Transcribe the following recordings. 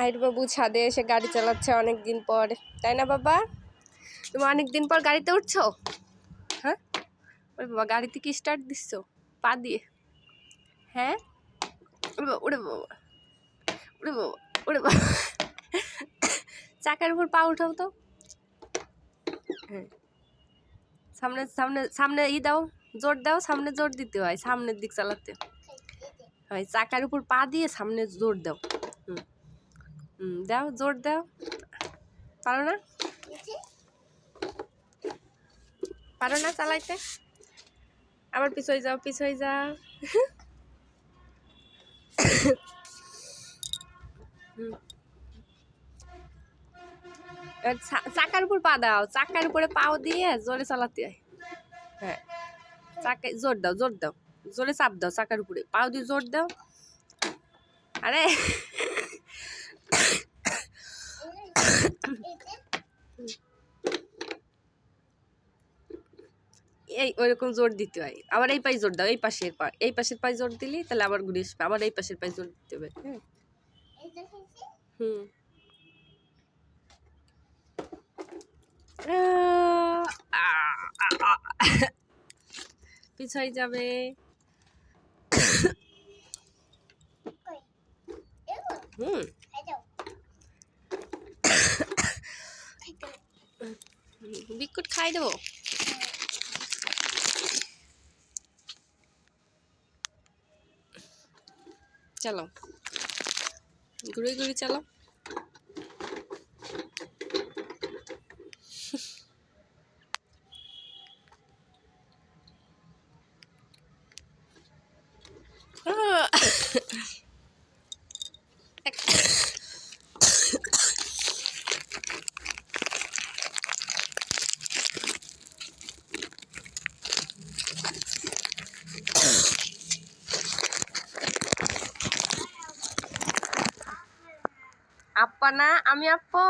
আহির বাবু ছাদে এসে গাড়ি চালাচ্ছে অনেক দিন পর, তাই না বাবা? তুমি অনেক দিন পর গাড়িতে উঠছো? হ্যাঁ, ওরে বাবা, গাড়িতে কি স্টার্ট দিচ্ছ পা দিয়ে? হ্যাঁ, ওরে বাবা, ওরে বাবা, ওরে বাবা, চাকার উপর পা উঠাও তো। হ্যাঁ, সামনে সামনে সামনে দাও, জোর দাও, সামনে জোর দিতে হয়, সামনের দিক চালাতে হয়, চাকার উপর পা দিয়ে সামনে জোর দাও। দাও, জোর দাও। পারো না? পারো না চালাইতে? আবার পিছই যাও, পিছই যাও। চাকার উপর পা দাও, চাকার উপরে পাও দিয়ে জোরে চালাতে হয়। হ্যাঁ, চাকা জোর দাও, জোর দাও, জোরে চাপ দাও, চাকার উপরে পাও দিয়ে জোর দাও। আরে এই ওইরকম জোর দিতে হয়। আবার এই পায়ে জোর দাও, এই পাশের পায়ে জোর দিলি তাহলে আবার ঘুরে আসবে, আবার এই পাশের পায়ে জোর দিতে হবে। পিছাই যাবে। বিস্কুট খাই দেবো। চলো, ঘুরে ঘুরে চলো। আপ্পা না, আমি আপ্পো।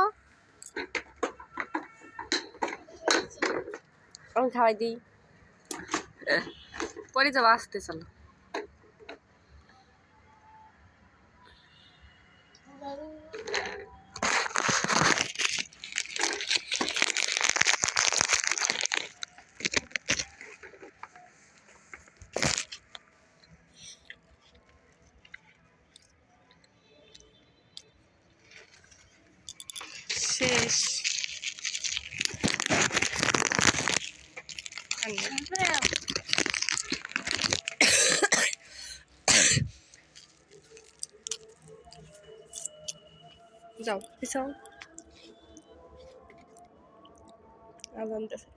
আমি খাওয়াই দিই, পরে যাবো, আসতে চলো। শেষ। যাও পিছাও, আজান দিতেছে।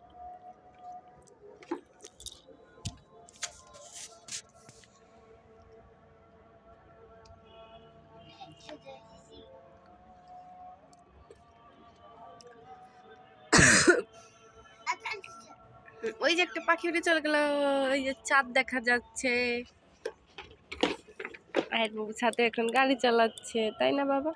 ওই যে একটা পাখি উড়ে চলে গেল, ওই যে চাঁদ দেখা যাচ্ছে। আহির বাবু ছাদে এখন গাড়ি চালাচ্ছে, তাই না বাবা?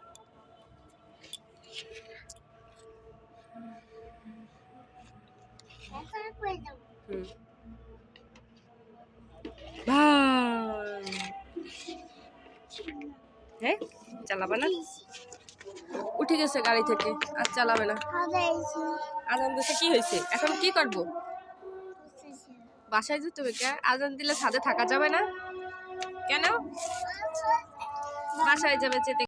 হ্যাঁ, চালাবে না? উঠে গেছে গাড়ি থেকে, আর চালাবে না। আজান দিতে কি হয়েছে? এখন কি করবো? বাসায় যেতে হবে। কে আজান দিলে ছাদে থাকা যাবে না কেন? বাসায় যাবে, যেতে